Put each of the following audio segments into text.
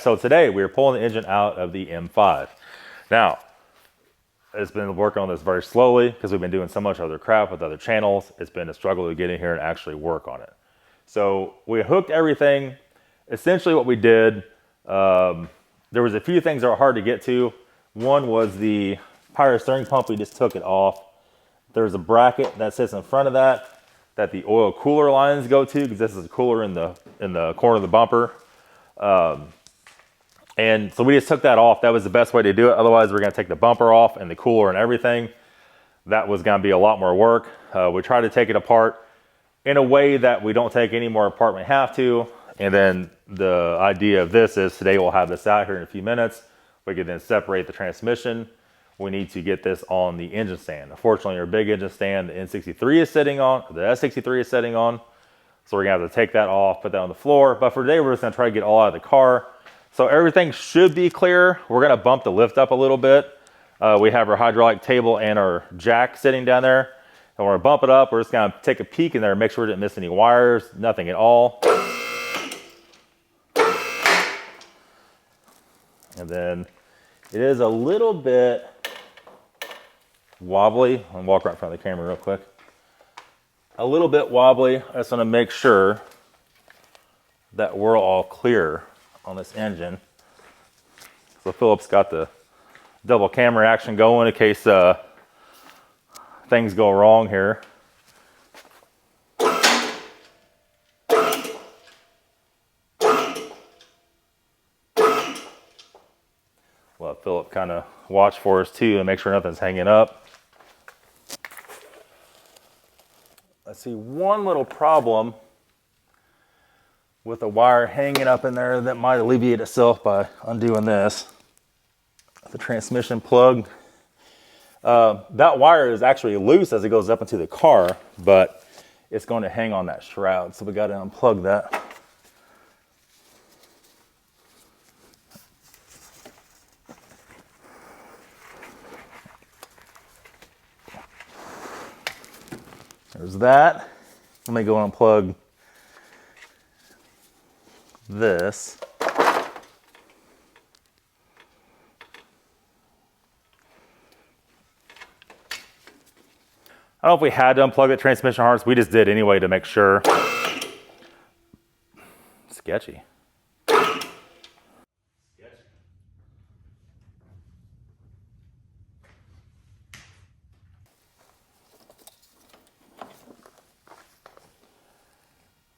So today we are pulling the engine out of the M5. Now, it's been working on this very slowly because we've been doing so much other crap with other channels. It's been a struggle to get in here and actually work on it. So we hooked everything. Essentially what we did, there was a few things that were hard to get to. One was the power steering pump. We just took it off. There's a bracket that sits in front of that the oil cooler lines go to, because this is a cooler in the corner of the bumper. And so we just took that off. That was the best way to do it. Otherwise, we're going to take the bumper off and the cooler and everything. That was going to be a lot more work. We tried to take it apart in a way that we don't take any more apart than we have to. And then the idea of this is today we'll have this out here in a few minutes. We can then separate the transmission. We need to get this on the engine stand. Unfortunately, our big engine stand, the N63 is sitting on, the S85 is sitting on. So we're going to have to take that off, put that on the floor. But for today, we're just going to try to get all out of the car. So everything should be clear. We're going to bump the lift up a little bit. We have our hydraulic table and our jack sitting down there. And we're going to bump it up. We're just going to take a peek in there and make sure we didn't miss any wires, nothing at all. And then it is a little bit wobbly. I'll walk right in front of the camera real quick. A little bit wobbly. I just want to make sure that we're all clear on this engine. So Philip's got the double camera action going in case things go wrong here. We'll let Philip kind of watch for us too and make sure nothing's hanging up. I see one little problem with a wire hanging up in there that might alleviate itself by undoing this. The transmission plug. That wire is actually loose as it goes up into the car, but it's going to hang on that shroud. So we got to unplug that. There's that. Let me go unplug this. I don't know if we had to unplug the transmission harness. We just did anyway to make sure. Sketchy.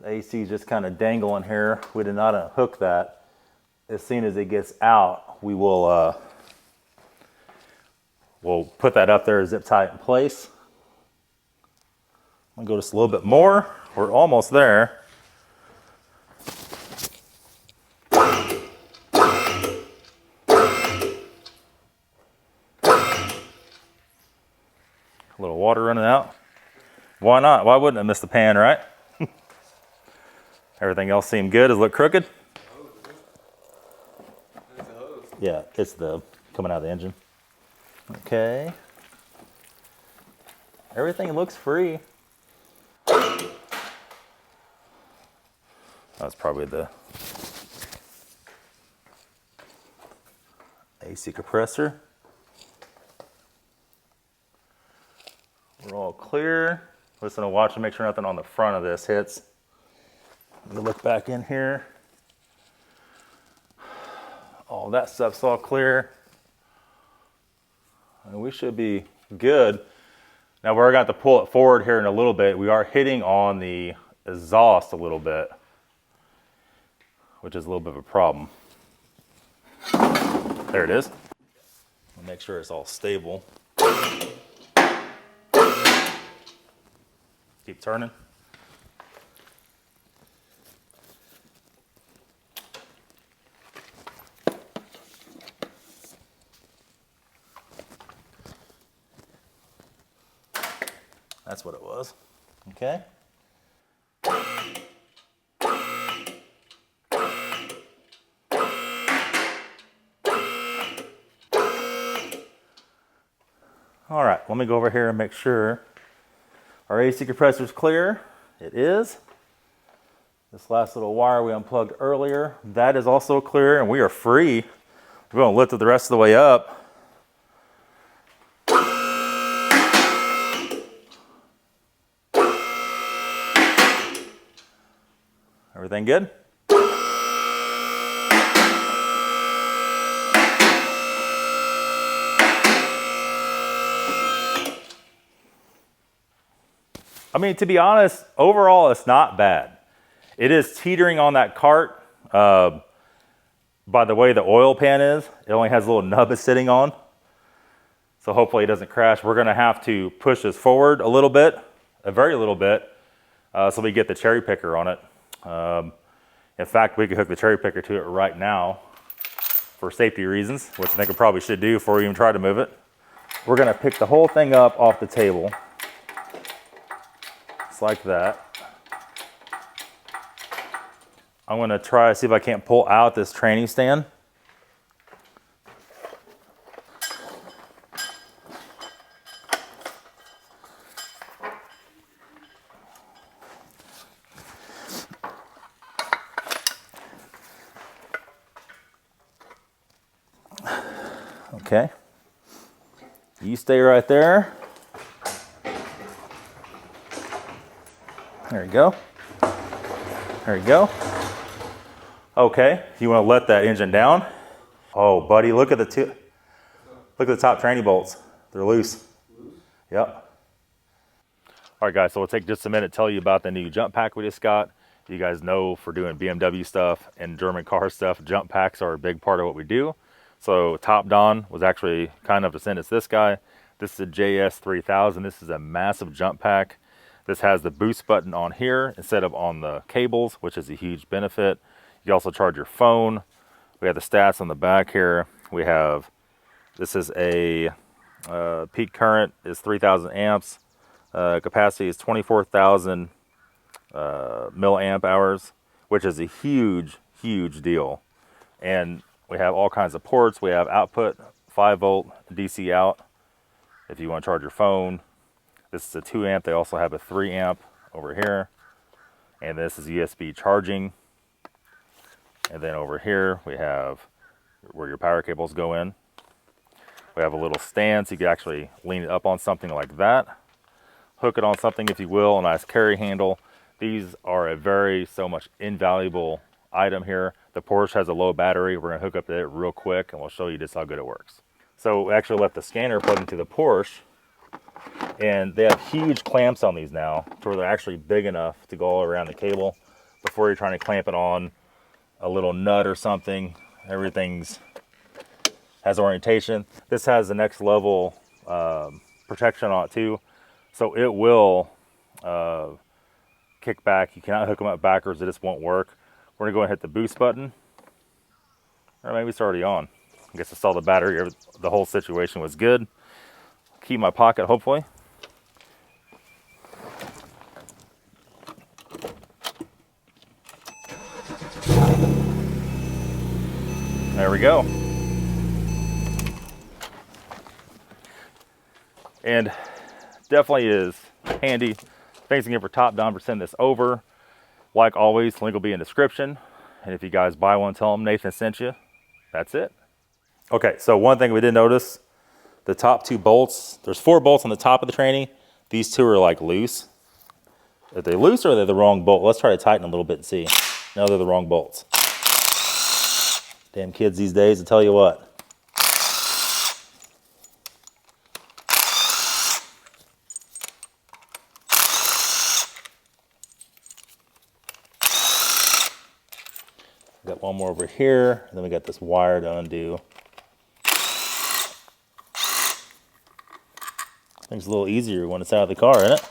The AC is just kind of dangling here. We did not unhook that. As soon as it gets out, we will we'll put that up there, zip tie it in place. I'm gonna go just a little bit more. We're almost there. A little water running out. Why not? Why wouldn't it miss the pan, right? Everything else seemed good. Does it look crooked? Yeah, it's the coming out of the engine. Okay. Everything looks free. That's probably the AC compressor. We're all clear. Just gonna watch and make sure nothing on the front of this hits. Let me look back in here. All that stuff's all clear. And we should be good. Now we're going to have to pull it forward here in a little bit. We are hitting on the exhaust a little bit, which is a little bit of a problem. There it is. I'll make sure it's all stable. Keep turning. That's what it was. Okay. All right, let me go over here and make sure our AC compressor is clear. It is. This last little wire we unplugged earlier, that is also clear, and we are free. We're going to lift it the rest of the way up. Everything good? I mean, to be honest, overall, it's not bad. It is teetering on that cart by the way the oil pan is. It only has a little nub it's sitting on. So hopefully it doesn't crash. We're gonna have to push this forward a little bit, a very little bit, so we get the cherry picker on it. In fact, we could hook the cherry picker to it right now for safety reasons, which I think we probably should do before we even try to move it. We're gonna pick the whole thing up off the table. Just like that. I'm gonna try to see if I can't pull out this training stand. Okay. You stay right there. There you go. There you go. Okay, you want to let that engine down. Oh, buddy, look at the top tranny bolts. They're loose. Yep. All right, guys, so we'll take just a minute to tell you about the new jump pack we just got. You guys know for doing BMW stuff and German car stuff, jump packs are a big part of what we do. So Top Don was actually kind enough to send us this guy. This is a JS3000. This is a massive jump pack. This has the boost button on here instead of on the cables, which is a huge benefit. You also charge your phone. We have the stats on the back here. We have, this is a peak current is 3,000 amps. Capacity is 24,000 milliamp hours, which is a huge, huge deal. And we have all kinds of ports. We have output, 5-volt DC out if you want to charge your phone. This is a 2 amp. They also have a 3 amp over here. And this is USB charging. And then over here we have where your power cables go in. We have a little stand so you can actually lean it up on something like that. Hook it on something, if you will, a nice carry handle. These are a so much invaluable item here. The Porsche has a low battery. We're gonna hook up to it real quick and we'll show you just how good it works. So we actually let the scanner plug into the Porsche, and they have huge clamps on these now to where they're actually big enough to go all around the cable. Before you're trying to clamp it on a little nut or something, everything's has orientation. This has the next level protection on it too, so it will kick back. You cannot hook them up backwards, it just won't work. We're gonna go ahead and hit the boost button, or maybe it's already on. I guess I saw the battery, the whole situation was good. Keep in my pocket, hopefully. There we go. And definitely is handy. Thanks again for Top Don for sending this over. Like always, link will be in the description. And if you guys buy one, tell them Nathan sent you. That's it. Okay, so one thing we did notice, the top 2 bolts, there's 4 bolts on the top of the tranny. These 2 are like loose. Are they loose or are they the wrong bolt? Let's try to tighten a little bit and see. No, they're the wrong bolts. Damn kids these days, I tell you what. Got one more over here, and then we got this wire to undo. Things a little easier when it's out of the car, isn't it?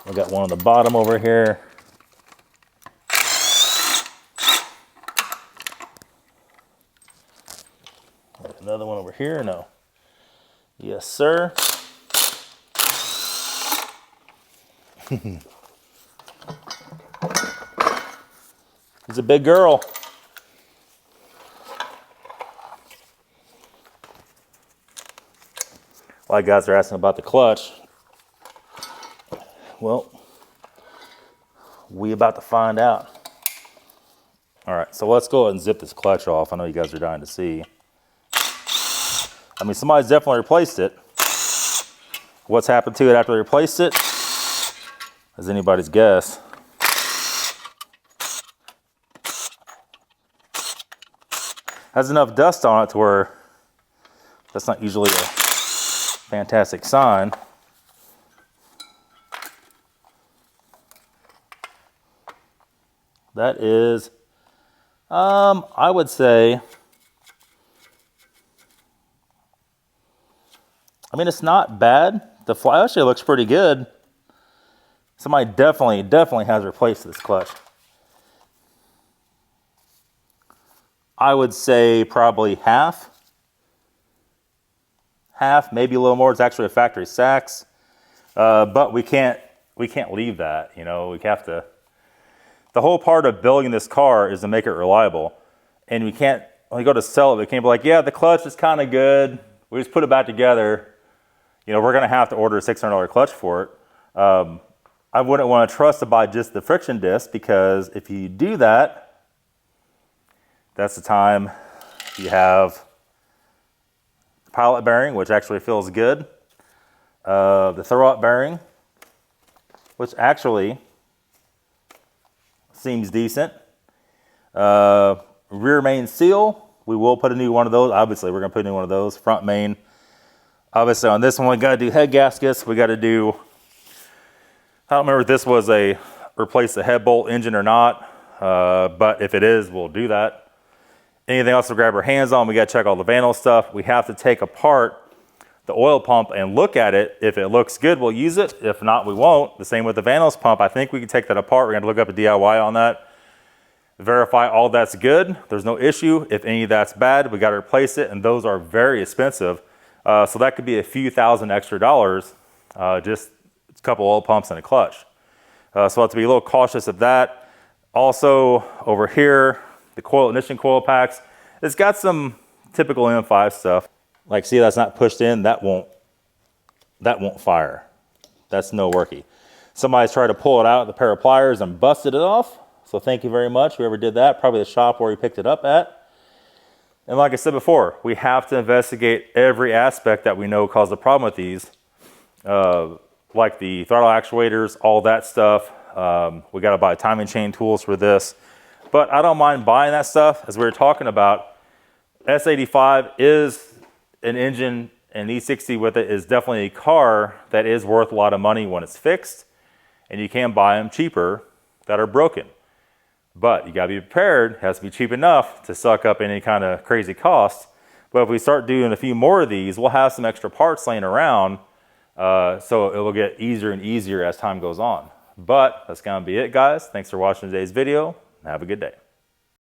We got one on the bottom over here. Another one over here, no. Yes, sir. It's a big girl. A lot of guys are asking about the clutch. Well, We about to find out. All right, so let's go ahead and zip this clutch off. I know you guys are dying to see. I mean, somebody's definitely replaced it. What's happened to it after they replaced it is anybody's guess. Has enough dust on it to where that's not usually a fantastic sign. That is, I would say, I mean, it's not bad. The fly actually looks pretty good. Somebody definitely has replaced this clutch. I would say probably half, maybe a little more. It's actually a factory Sachs, but we can't leave that. You know, we have to. The whole part of building this car is to make it reliable, and we can't. When we go to sell it, we can't be like, yeah, the clutch is kind of good. We just put it back together. You know, we're going to have to order a $600 clutch for it. I wouldn't want to trust to buy just the friction disc, because if you do that, that's the time you have the pilot bearing, which actually feels good. The throwout bearing, which actually seems decent. Rear main seal, we will put a new one of those. Obviously, we're going to put a new one of those. Front main. Obviously, on this one, we got to do head gaskets. We got to do, I don't remember if this was a replace the head bolt engine or not, but if it is, we'll do that. Anything else to grab our hands on, we got to check all the Vanel stuff. We have to take apart the oil pump and look at it. If it looks good, we'll use it. If not, we won't. The same with the Vanels pump. I think we can take that apart. We're going to look up a DIY on that. Verify all that's good. There's no issue. If any of that's bad, we got to replace it, and those are very expensive. So that could be a few thousand extra dollars, just a couple oil pumps and a clutch. So we'll have to be a little cautious of that. Also, over here, the ignition coil packs, it's got some typical M5 stuff. Like, see, that's not pushed in. That won't fire. That's no worky. Somebody's tried to pull it out with a pair of pliers and busted it off. So thank you very much, whoever did that. Probably the shop where he picked it up at. And like I said before, we have to investigate every aspect that we know caused a problem with these. Like the throttle actuators, all that stuff. We got to buy timing chain tools for this. But I don't mind buying that stuff. As we were talking about, S85 is an engine, and E60 with it is definitely a car that is worth a lot of money when it's fixed. And you can buy them cheaper that are broken. But you got to be prepared. It has to be cheap enough to suck up any kind of crazy costs. But if we start doing a few more of these, we'll have some extra parts laying around. So it will get easier and easier as time goes on. But that's going to be it, guys. Thanks for watching today's video. Have a good day.